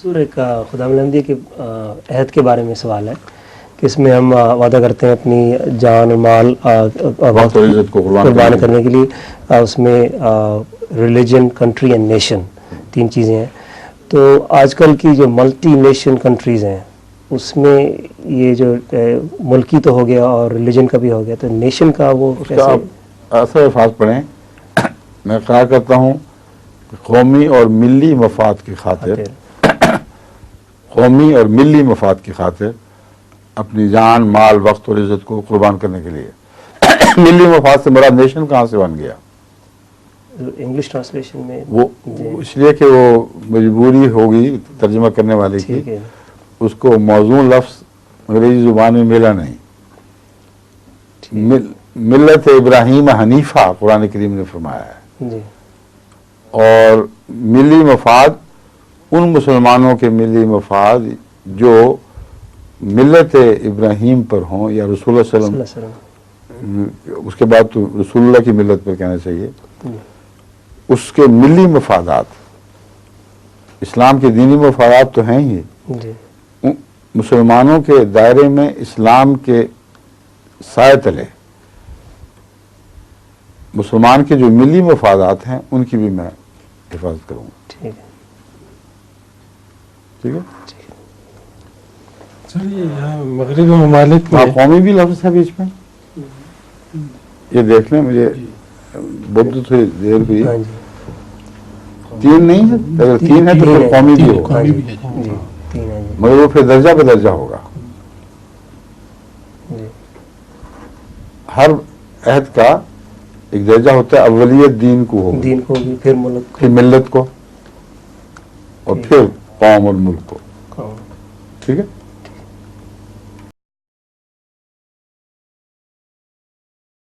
سورہ کا خدا ملندی کے عہد کے بارے میں سوال ہے کہ اس میں ہم وعدہ کرتے ہیں اپنی جان اور مال وقت اور عزت کو قربان کرنے کے لیے، اس میں ریلیجن، کنٹری اینڈ نیشن، 3 چیزیں ہیں۔ تو آج کل کی جو ملٹی نیشن کنٹریز ہیں اس میں یہ جو ملکی تو ہو گیا اور ریلیجن کا بھی ہو گیا، تو نیشن کا وہ اس کا آپ اثر الفاظ پڑھیں۔ میں خیال کرتا ہوں کہ قومی اور ملی مفاد کی خاطر قومی اور ملی مفاد کی خاطر اپنی جان، مال، وقت اور عزت کو قربان کرنے کے لیے ملی مفاد سے مراد نیشن کہاں سے بن گیا؟ انگلش ٹرانسلیشن میں وہ اس لیے کہ وہ مجبوری ہوگی ترجمہ کرنے والے کی، ٹھیک ہے، اس کو موزوں لفظ انگریزی زبان میں ملا نہیں۔ ملت ابراہیم حنیفہ قرآن کریم نے فرمایا ہے، جی، اور ملی مفاد ان مسلمانوں کے ملی مفاد جو ملت ابراہیم پر ہوں یا رسول اللہ صلی اللہ علیہ وسلم، اس کے بعد تو رسول اللہ کی ملت پر کہنا چاہیے، اس کے ملی مفادات، اسلام کے دینی مفادات تو ہیں ہی، جی، مسلمانوں کے دائرے میں اسلام کے سائے تلے مسلمان کے جو ملی مفادات ہیں ان کی بھی میں حفاظت کروں گا۔ ٹھیک ہے، ٹھیک ہے؟ چلیے یہاں مغربی ممالک میں قومی بھی لفظ ہے بیچ میں، یہ دیکھ لیں، مجھے بہت تھوڑی دیر ہوئی، ہاں جی، 3 نہیں ہے، اگر 3 ہے تو پھر قومی بھی ہوگا، ہاں جی، جی، 3 ہے، جی، مگر وہ پھر درجہ پہ درجہ ہوگا۔ جی، ہر عہد کا ایک درجہ ہوتا ہے، اولیت دین کو ہوگی، دین کو بھی، پھر ملک پھر ملت کو، اور پھر قوم اور ملک کو، قوم۔ ٹھیک ہے؟